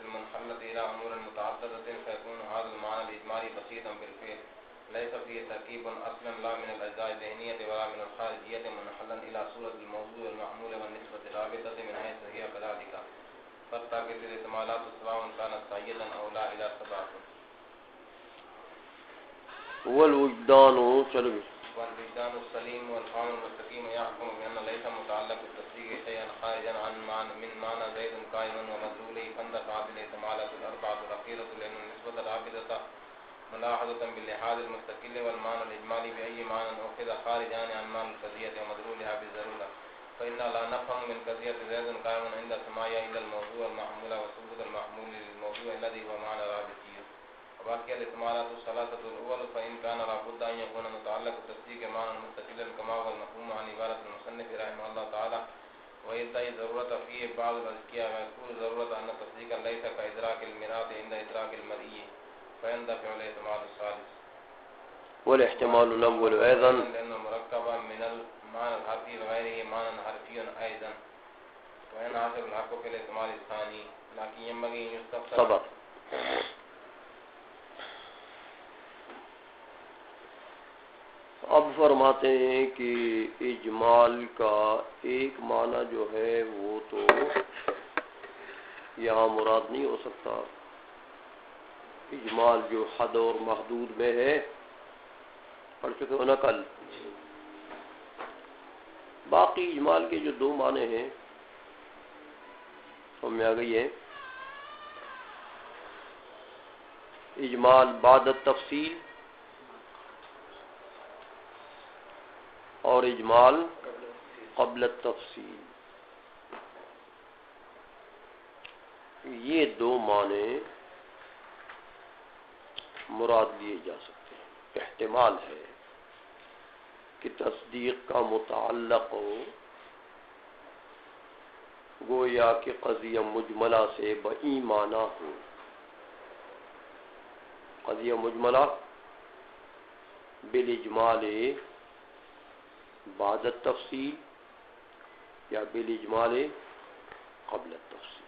المنحلة إلى أمور متعددة فيكون هذا المعنى الإجمالي بسيطا بالفعل ليس فيه تركيب أصلا لا من الأجزاء الذهنية ولا من الخارجية منحلا إلى صورة الموضوع المعمول والنسبة الرابطة من حيث هي كذلك فالتاكد الاحتمالات سواء كانت صحيحة أو لا إلى سبعة والوجدان السليم والقانون المستقيم يحكم بأن ليس متعلق بالتصديق شيئا خارجا من معنى زيد قائم ومدلوله فاندفعت الاحتمالات الأربعة الأخيرة لأن النسبة الرابطة ملاحظة باللحاظ المستقل والمعنى الإجمالي بأي معنى أخذ خارجا عن معنى القضية ومدلولها بالضرورة فإنا لا نفهم من قضية زيد قائم عند سماعها إلا الموضوع المحمول وثبوت المحمول للموضوع الذي هو معنى رابطي وباقي الاحتمالات الثلاثة الأول فإن كان لابد أن يكون متعلق التصديق معنى مستقلا كما هو المفهوم عن عبارة المصنف رحمه الله تعالى ويدعي ضرورة فيه بعض الأذكياء ويذكر ضرورة أن التصديق ليس كإدراك المراد عند إدراك المرئي فيندفع الاحتمال الثالث والاحتمال الأول أيضا لأنه مركب من المعنى الحرفي وغيره معنى حرفي أيضا وينحصر الحق في الاحتمال الثاني لكن ينبغي أن يستفسر صبر. اب فرماتے ہیں کہ اجمال کا ایک معنی جو ہے وہ تو یہاں مراد نہیں ہو سکتا. اجمال جو حد اور محدود میں ہے پڑھ چکے ہو نا کل. باقی اجمال کے جو دو معنی ہیں سمجھ میں آ گئی ہے. اجمال بعد التفصیل اور اجمال قبل التفصیل. یہ دو معنی مراد لیے جا سکتے ہیں. احتمال ہے کہ تصدیق کا متعلق ہو گویا کہ قضیہ مجملہ سے بئی معنی ہو. قضیہ مجملہ بالاجمال بعد التفصیل یا بالاجمال قبل التفصیل.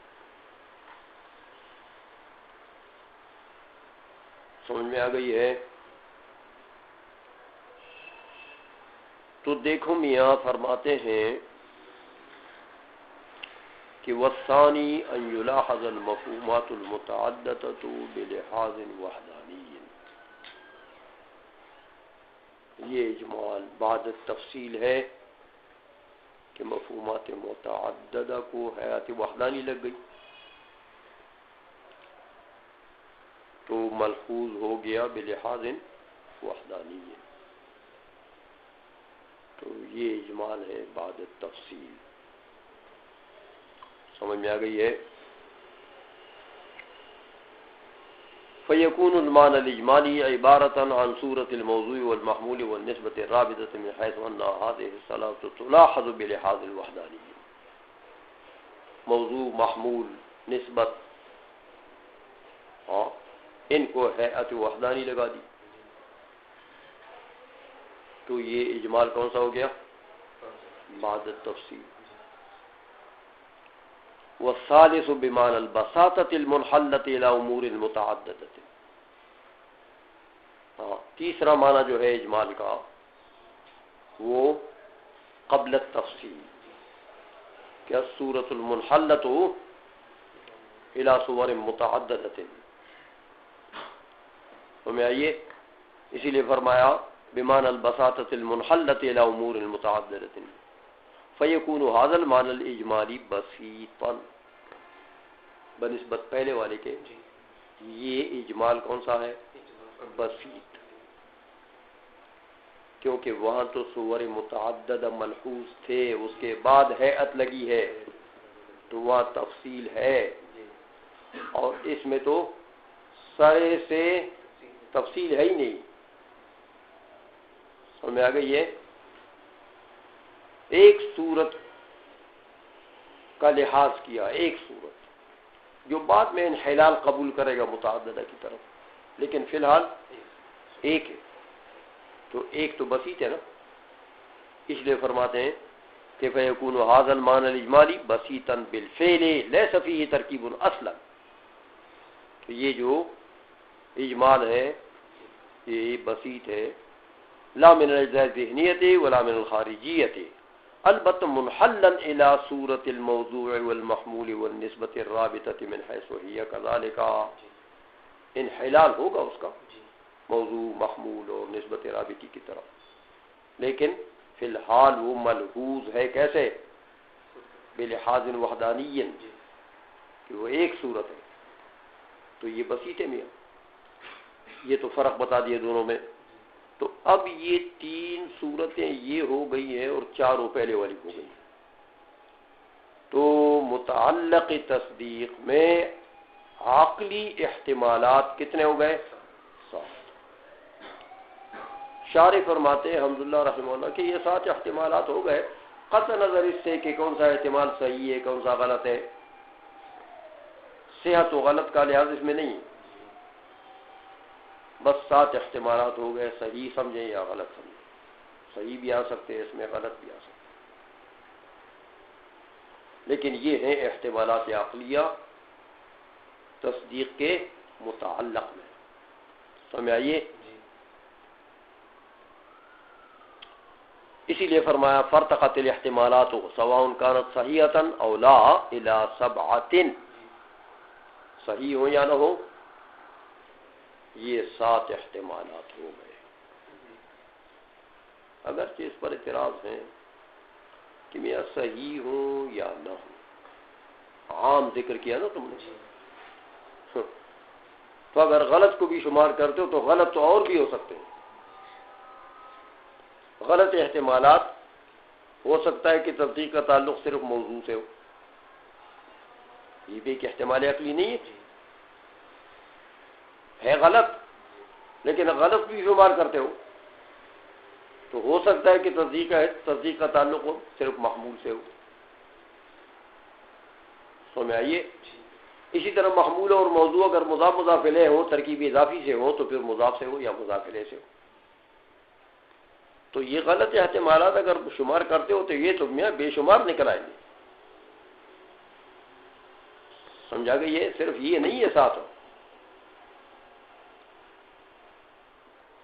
سمجھ میں آ گئی ہے. تو دیکھو میاں فرماتے ہیں کہ والثانی ان یلاحظ المفہومات المتعددۃ بلحاظ وحدانی. یہ اجمال بعد التفصیل ہے کہ مفہومات متعددہ کو حیات وحدانی لگ گئی تو ملحوظ ہو گیا بلحاظ وحدانی. تو یہ اجمال ہے بعد التفصیل. سمجھ میں آ گئی ہے. فيكون المعنى الإجمالي عبارة عن صورة الموضوع والمحمول والنسبة الرابطة من حيث أن هذه الثلاثة تلاحظ بلحاظ الوحدانية. موضوع محمول نسبت ان کو حیات وحدانی لگا دی تو یہ اجمال کون سا ہو گیا؟ بعد التفصیل. والثالث بمعنى البساطة المنحلة إلى أمور متعددة. تیسرا معنی جو ہے اجمال کا وہ قبل التفصیل کیا صورت المنحلة إلى صور متعددة. ہمیں آئیے اسی لیے فرمایا بمعنى البساطة المنحلة إلى أمور متعددة فیکون هذا المعنى الاجمالی بسیطا بنسبت پہلے والے کے. یہ اجمال کون سا ہے؟ بسیط. کیونکہ وہاں تو صور متعددہ ملحوظ تھے اس کے بعد ہیئت لگی ہے تو وہاں تفصیل ہے اور اس میں تو سرے سے تفصیل ہے ہی نہیں. سمجھ آ گئی ہے. ایک صورت کا لحاظ کیا ایک صورت جو بعد میں انحلال قبول کرے گا متعددہ کی طرف لیکن فی الحال ایک ہے تو ایک تو بسیط ہے نا. اس لیے فرماتے ہیں کہ فیکون هذا المعنى الاجمالی بسیطا بالفعل ليس فيه ترکیب اصلا. تو یہ جو اجمال ہے یہ بسیط ہے، لا من الاجزاء الذہنیت ولا من الخارجیت، البتہ منحلا الى صورت الموضوع والمحمول والنسبت الرابطۃ من حیث ہی کذالک، انحلال ہوگا اس کا موضوع، محمول اور نسبت رابطی کی طرف، لیکن فی الحال وہ ملحوظ ہے کیسے؟ بلحاظ وحدانی، کہ وہ ایک صورت ہے، تو یہ بسیط ہے میاں، یہ تو فرق بتا دیے دونوں میں۔ تو اب یہ تین صورتیں یہ ہو گئی ہیں اور چاروں پہلے والی ہو گئی، تو متعلق تصدیق میں عقلی احتمالات کتنے ہو گئے؟ 7۔ شارح فرماتے ہیں الحمدللہ رحمہ اللہ کہ یہ 7 احتمالات ہو گئے، قطع نظر اس سے کہ کون سا احتمال صحیح ہے کون سا غلط ہے، صحت و غلط کا لحاظ اس میں نہیں ہے، بس 7 احتمالات ہو گئے، صحیح سمجھیں یا غلط سمجھیں، صحیح بھی آ سکتے ہیں اس میں، غلط بھی آ سکتے ہیں، لیکن یہ ہیں احتمالات عقلیہ تصدیق کے متعلق میں، سمجھ آئیے؟ اسی لیے فرمایا فرتقت الاحتمالات سواء كانت صحیحۃ او لا الى 7، صحیح ہو یا نہ ہو، یہ 7 احتمالات ہو گئے۔ اگرچہ اس پر اعتراض ہیں کہ میاں صحیح ہو یا نہ ہو، عام ذکر کیا نا تم نے، تو اگر غلط کو بھی شمار کرتے ہو تو غلط تو اور بھی ہو سکتے ہیں، غلط احتمالات ہو سکتا ہے کہ تصدیق کا تعلق صرف موضوع سے ہو، یہ بھی ایک احتمال عقلی نہیں ہے غلط، لیکن غلط بھی شمار کرتے ہو تو ہو سکتا ہے کہ تصدیق کا تعلق ہو صرف محمول سے ہو، سمجھ آئیے؟ اسی طرح محمول اور موضوع اگر مضاف مضاف الیہ ہو، ترکیب اضافی سے ہو تو پھر مضاف سے ہو یا مضاف الیہ سے ہو، تو یہ غلط احتمالات اگر شمار کرتے ہو تو یہ تو میاں بے شمار نکل آئیں گے، سمجھا گئی؟ یہ صرف یہ نہیں ہے، ساتھ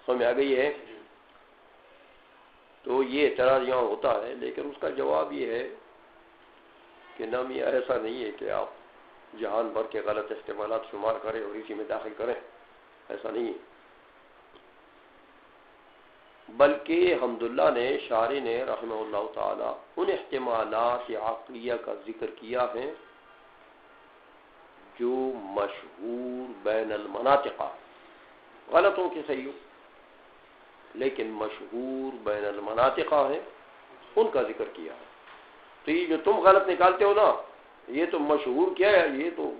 سمجھ آ گئی ہے؟ تو یہ اعتراض یہاں ہوتا ہے، لیکن اس کا جواب یہ ہے کہ نہ میاں ایسا نہیں ہے کہ آپ جہان بھر کے غلط احتمالات شمار کریں اور اسی میں داخل کریں، ایسا نہیں ہے، بلکہ حمداللہ نے شارح نے رحمہ اللہ تعالی ان احتمالات عقلیہ کا ذکر کیا ہے جو مشہور بین المناطق، غلطوں کے صحیح ہو لیکن مشہور بین المناطق ہیں، ان کا ذکر کیا ہے۔ تو یہ جو تم غلط نکالتے ہو نا، یہ تو مشہور کیا ہے، یہ تو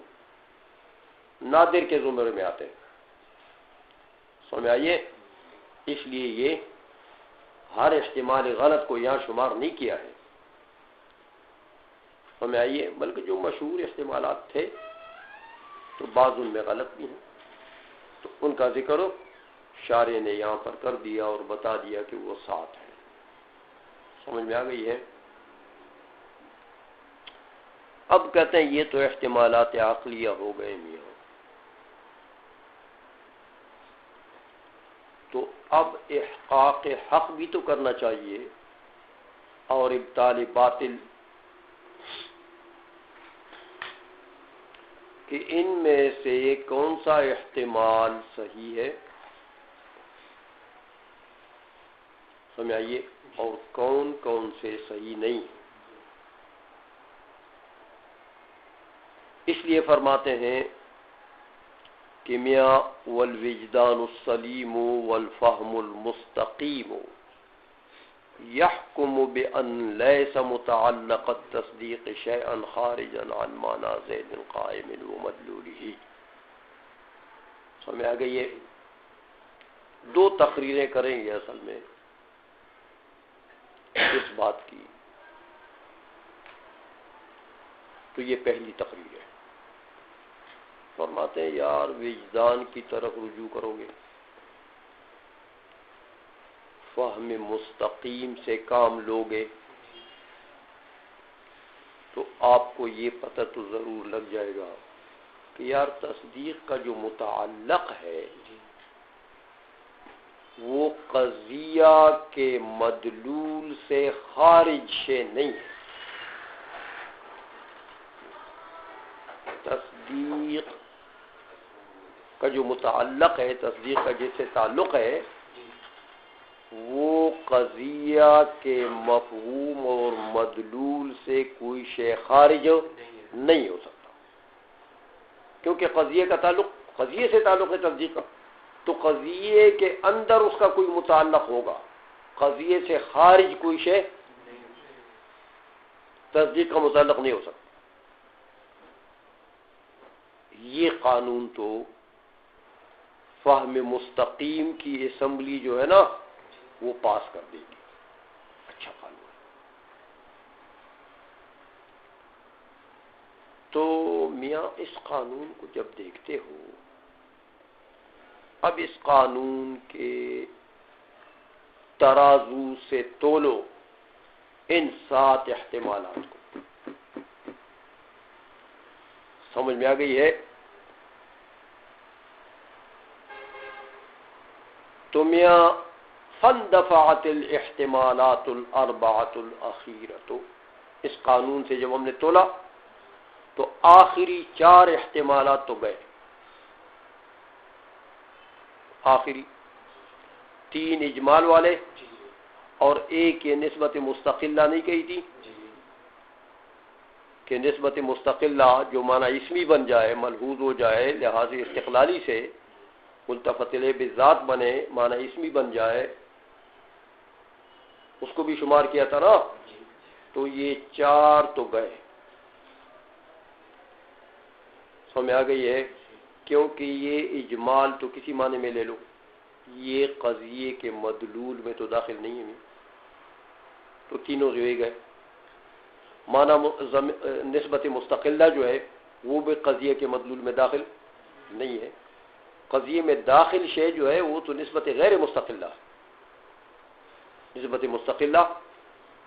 نادر کے زمرے میں آتے ہیں، سمجھ آئیے؟ اس لیے یہ ہر احتمال غلط کو یہاں شمار نہیں کیا ہے، سمجھ آئیے؟ بلکہ جو مشہور احتمالات تھے تو بعض ان میں غلط بھی ہیں، تو ان کا ذکر شارح نے یہاں پر کر دیا اور بتا دیا کہ وہ 7 ہیں، سمجھ میں آ گئی ہے؟ اب کہتے ہیں یہ تو احتمالات عقلیہ ہو گئے میاں، تو اب احقاق حق بھی تو کرنا چاہیے اور ابطال باطل، کہ ان میں سے کون سا احتمال صحیح ہے، سمجھ آئیے؟ اور کون کون سے صحیح نہیں۔ اس لیے فرماتے ہیں کہ میاں والوجدان السلیم والفہم المستقیم يحكم بأن ليس متعلق التصديق شيئا خارجا عن معنى زيد قائم ومدلوله، سمجھ آ گئی ہے؟ 2 تقریریں کریں گے اصل میں اس بات کی، تو یہ پہلی تقریر ہے۔ فرماتے ہیں یار وجدان کی طرف رجوع کرو گے، فہم مستقیم سے کام لوگے تو آپ کو یہ پتہ تو ضرور لگ جائے گا کہ یار تصدیق کا جو متعلق ہے وہ قضیہ کے مدلول سے خارج شے نہیں ہے. تصدیق کا جو متعلق ہے، تصدیق کا جس سے تعلق ہے، وہ قضیہ کے مفہوم اور مدلول سے کوئی شے خارج نہیں ہو سکتا، کیونکہ قضیے کا تعلق قضیے سے تعلق ہے تصدیق کا، تو قضیے کے اندر اس کا کوئی متعلق ہوگا، قضیے سے خارج کوئی شے تصدیق کا متعلق نہیں ہو سکتا. یہ قانون تو فہم مستقیم کی اسمبلی جو ہے نا وہ پاس کر دے گی. اچھا قانون ہے. تو میاں اس قانون کو جب دیکھتے ہو، اب اس قانون کے ترازو سے تولو ان 7 احتمالات کو. سمجھ میں آ گئی ہے؟ تو میاں فاندفعت الاحتمالات الاربعۃ الاخیرۃ، اس قانون سے جب ہم نے تولا تو آخری 4 احتمالات تو گئے. آخری 3 اجمال والے اور ایک یہ نسبت مستقلہ نہیں کہی تھی کہ نسبت مستقلہ جو معنی اسمی بن جائے، ملحوظ ہو جائے، لحاظ استقلالی سے ملتفت الیہ بالذات بنے، معنی اسمی بن جائے، اس کو بھی شمار کیا تھا نا. تو یہ 4 تو گئے. سمجھ آ گئی ہے؟ کیونکہ یہ اجمال تو کسی معنی میں لے لو، یہ قضیے کے مدلول میں تو داخل نہیں ہے، تو تینوں جو ہی گئے. معنی نسبت مستقلہ جو ہے وہ بھی قضیے کے مدلول میں داخل نہیں ہے. قضیے میں داخل شے جو ہے وہ تو نسبت غیر مستقلہ، نسبت مستقلہ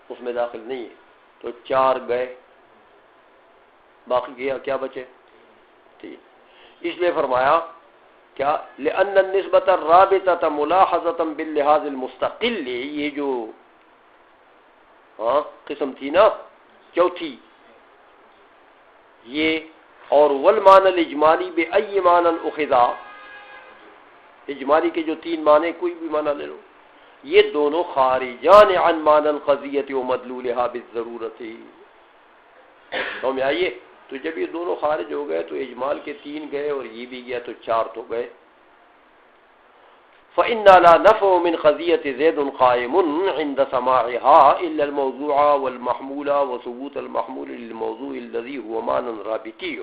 اس میں داخل نہیں ہے. تو 4 گئے، باقی کیا بچے؟ 3. اس لیے فرمایا کیا لأن النسبة الرابطة ملاحظة باللحاظ المستقل، یہ جو قسم تھی نا چوتھی، یہ اور والمعنى الاجمالی بأي معنى اخذا، اجمالی کے جو 3 معنی کوئی بھی معنی لے لو، یہ دونوں خارجان عن معنى القضیة ومدلولها بالضرورت. سمجھ آئیے؟ تو جب یہ دونوں خارج ہو گئے تو اجمال کے 3 گئے اور یہ بھی گیا، تو 4 تو گئے. فإن لا نفع من قضية زيد قائم عند سماعها إلا الموضوع والمحمول وثبوت المحمول للموضوع الذي هو معنى رابطي.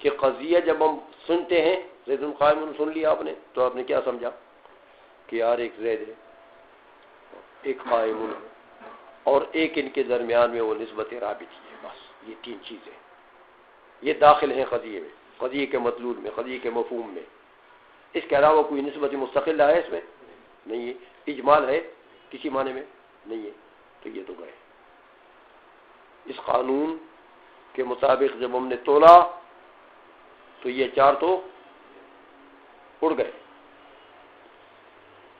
کہ قضیہ جب ہم سنتے ہیں زید قائم سن لیا آپ نے، تو آپ نے کیا سمجھا کہ یار ایک زید ہے، ایک قائم ہے، اور ایک ان کے درمیان میں وہ نسبت رابطی ہے. بس یہ 3 چیزیں یہ داخل ہیں قضیے میں، قضیے کے مطلوب میں، قضیے کے مفہوم میں. اس کے علاوہ کوئی نسبت مستقلہ ہے اس میں نہیں ہے، اجمال ہے کسی معنی میں نہیں ہے. تو یہ تو گئے. اس قانون کے مطابق جب ہم نے تولا تو یہ 4 تو اڑ گئے.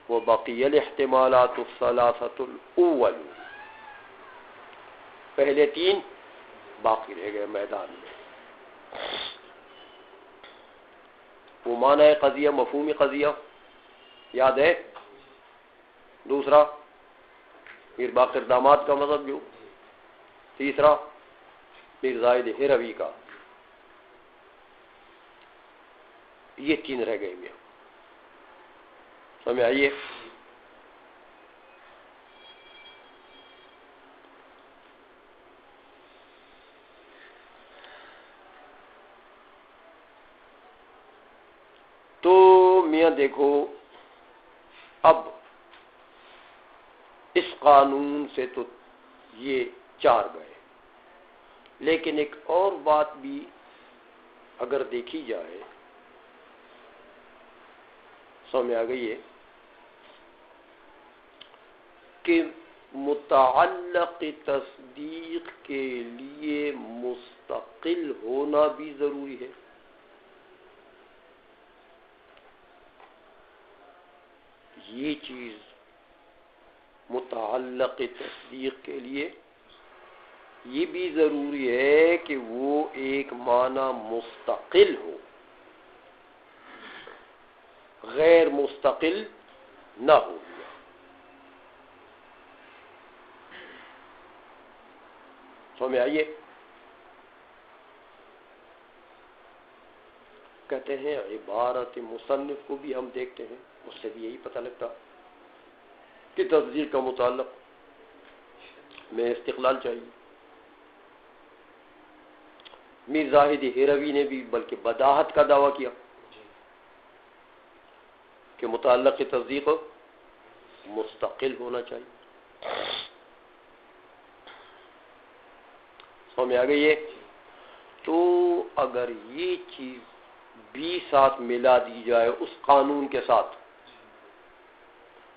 وہ بقی الاحتمالات الثلاثۃ الاول، پہلے 3 باقی رہ گئے میدان میں. وہ معنی ہے قضیہ، مفہومی قضیہ یاد ہے. دوسرا میر باقر داماد کا مذہب جو، تیسرا میر زائد ہروی کا. یہ 3 رہ گئے. میں سمجھ آئیے؟ تو میاں دیکھو، اب اس قانون سے تو یہ 4 گئے، لیکن ایک اور بات بھی اگر دیکھی جائے، سمجھ آ گئی ہے کہ متعلق تصدیق کے لیے مستقل ہونا بھی ضروری ہے. یہ چیز متعلق تصدیق کے لیے یہ بھی ضروری ہے کہ وہ ایک معنی مستقل ہو، غیر مستقل نہ ہو. سمجھ آئیے؟ کہتے ہیں عبارت مصنف کو بھی ہم دیکھتے ہیں، اس سے بھی یہی پتہ لگتا کہ تصدیق کا متعلق میں استقلال چاہیے. میر زاہد ہیروی نے بھی بلکہ بداہت کا دعویٰ کیا کہ متعلق کی تصدیق مستقل ہونا چاہیے. سمجھ آ گئی ہے؟ تو اگر یہ چیز بھی ساتھ ملا دی جائے اس قانون کے ساتھ،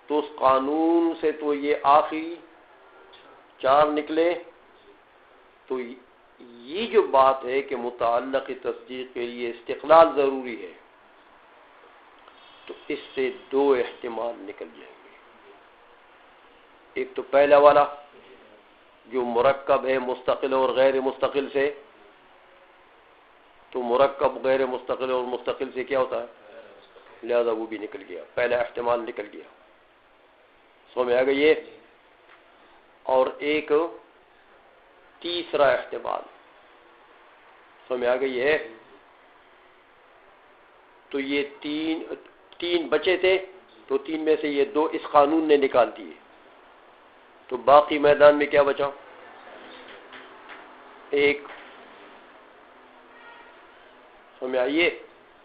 تو اس قانون سے تو یہ آخری 4 نکلے. تو یہ جو بات ہے کہ متعلق تصدیق کے لیے استقلال ضروری ہے، تو اس سے 2 احتمال نکل جائیں گے. ایک تو پہلا والا جو مرکب ہے مستقل اور غیر مستقل سے، تو مرکب غیر مستقل اور مستقل سے کیا ہوتا ہے؟ لہذا وہ بھی نکل گیا، پہلا احتمال نکل گیا. سمجھ آ گئی ہے؟ اور ایک تیسرا احتمال، سمجھ آ گئی ہے؟ تو یہ تین بچے تھے، تو 3 میں سے یہ 2 اس قانون نے نکال دیے، تو باقی میدان میں کیا بچا؟ ایک. سمجھ آئیے؟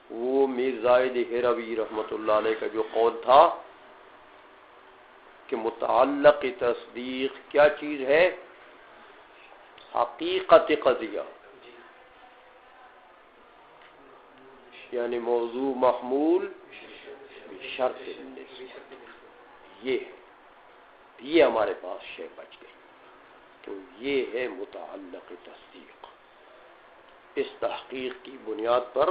وہ میر زاہد ہیروی رحمۃ اللہ علیہ کا جو قول تھا کہ متعلق تصدیق کیا چیز ہے؟ حقیقت قضیہ، یعنی موضوع محمول شرط یہ ہمارے پاس شے بچ گئی. تو یہ ہے متعلق تصدیق. اس تحقیق کی بنیاد پر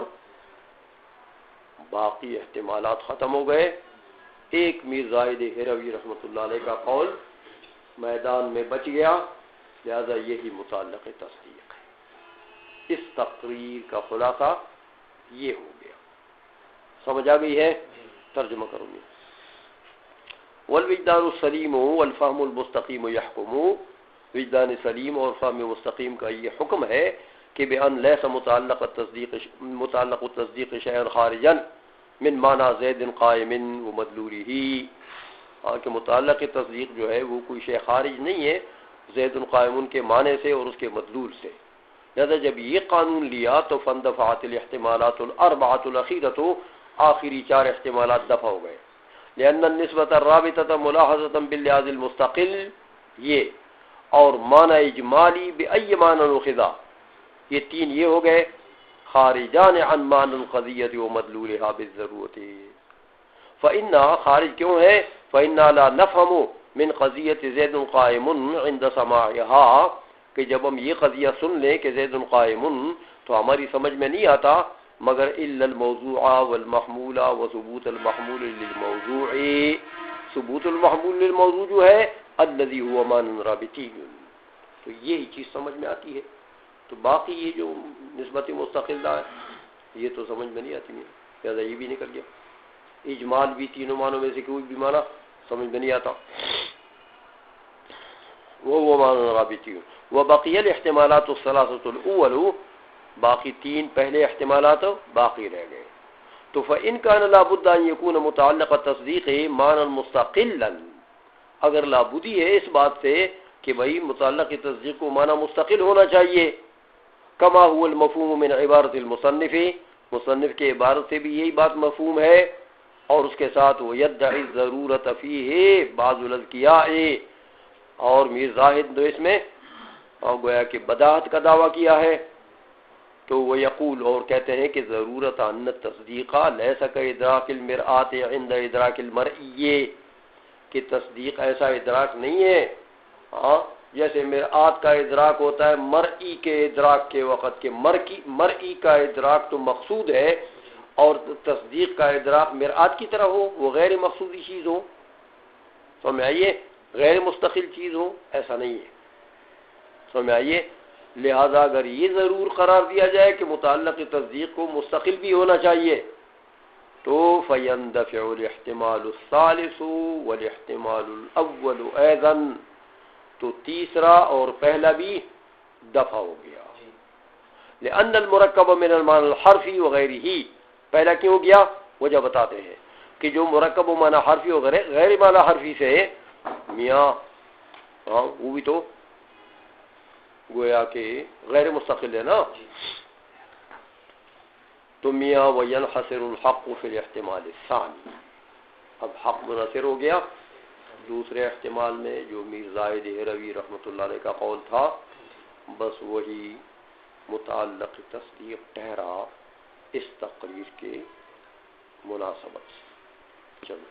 باقی احتمالات ختم ہو گئے. ایک میر زاہد ہیروی رحمۃ اللہ علیہ کا قول میدان میں بچ گیا، لہذا یہی متعلق تصدیق ہے. اس تقریر کا خلاصہ یہ ہو گیا. سمجھ آ گئی ہے؟ ترجمہ کروں گی. والوجدان السلیم والفہم المستقیم یحکم. وجدان سلیم اور فہم مستقیم کا یہ حکم ہے کہ بأن لیس متعلق التصدیق شیئا خارجا من معنی زید قائم ومدلولہ. کہ متعلق تصدیق جو ہے وہ کوئی شے خارج نہیں ہے زید قائم کے معنی سے اور اس کے مدلول سے. لہذا جب یہ قانون لیا تو فاندفعت الاحتمالات الاربعۃ الاخیرۃ، آخری 4 احتمالات دفع ہو گئے. لأن النسبۃ الرابطۃ ملاحظۃ باللحاظ المستقل، یہ اور معنی اجمالی بأی معنی اخذ، یہ 3 یہ ہو گئے خارجان عن معنی القضیۃ ومدلولها بالضرورۃ. فإنها خارج کیوں ہے؟ فإنا لا نفهم من قضیۃ زید قائم عند سماعها، کہ جب ہم یہ قضیہ سن لیں کہ زید قائم، تو ہماری سمجھ میں نہیں آتا مگر الا الموضوع والمحمول وثبوت المحمول للموضوع. ثبوت المحمول للموضوع جو ہے الذي هو معنى رابطی، تو یہی چیز سمجھ میں آتی ہے. تو باقی یہ جو نسبت مستقل ہے یہ تو سمجھ میں نہیں آتی ہے، لہذا یہ بھی نکل گیا. اجمال بھی تینوں معنوں میں سے کوئی بھی معنی سمجھ میں نہیں آتا، وہ معنی رابطی. وبقي الاحتمالات الثلاثة الأول، باقی 3 پہلے احتمالات باقی رہ گئے. تو فإن كان لابد أن يكون متعلق التصديق معنى مستقلا، اگر لابدی ہے اس بات سے کہ بھائی متعلق تصدیق کو معنی مستقل ہونا چاہیے، كما هو المفهوم من عبارة المصنف، مصنف کے عبارت سے بھی یہی بات مفہوم ہے. اور اس کے ساتھ وہ يدعي الضرورة فيه بعض الأذكياء، اور میر زاہد جو اس میں اور گویا کہ بداعت کا دعویٰ کیا ہے، تو وہ یقول اور کہتے ہیں کہ ضرورت ان التصدیق لیس کادراک المرآۃ عند ادراک المرئی، کہ تصدیق ایسا ادراک نہیں ہے ہاں جیسے مرآت کا ادراک ہوتا ہے مرئی کے ادراک کے وقت کے مرئی کا ادراک تو مقصود ہے اور تصدیق کا ادراک مرآت کی طرح ہو، وہ غیر مقصودی چیز ہو، سمجھ آئیے، غیر مستقل چیز ہو، ایسا نہیں ہے، سمجھ آئیے۔ لہذا اگر یہ ضرور قرار دیا جائے کہ متعلق تصدیق کو مستقل بھی ہونا چاہیے تو فَيَنْدَفِعُ الْاحْتِمَالُ الثَّالِثُ وَالْاحْتِمَالُ الْأَوَّلُ أَيْضًا، تو تیسرا اور پہلا بھی دفع ہو گیا، لأن المرکب من المعنى الحرفی وغیرہ، پہلا کیوں ہو گیا؟ وجہ بتاتے ہیں کہ جو مرکب و معنی حرفی و غیر معنی حرفی سے میاں ہاں وہ بھی تو گویا کہ غیر مستقل ہے نا، تو میاں وینحصر الحق فی الاحتمال الثانی، اب حق منحصر ہو گیا دوسرے احتمال میں جو میر زاہد ہروی رحمۃ اللہ علیہ کا قول تھا، بس وہی متعلق تصدیق ٹھہرا اس تقریر کے مناسبت سے۔ چلو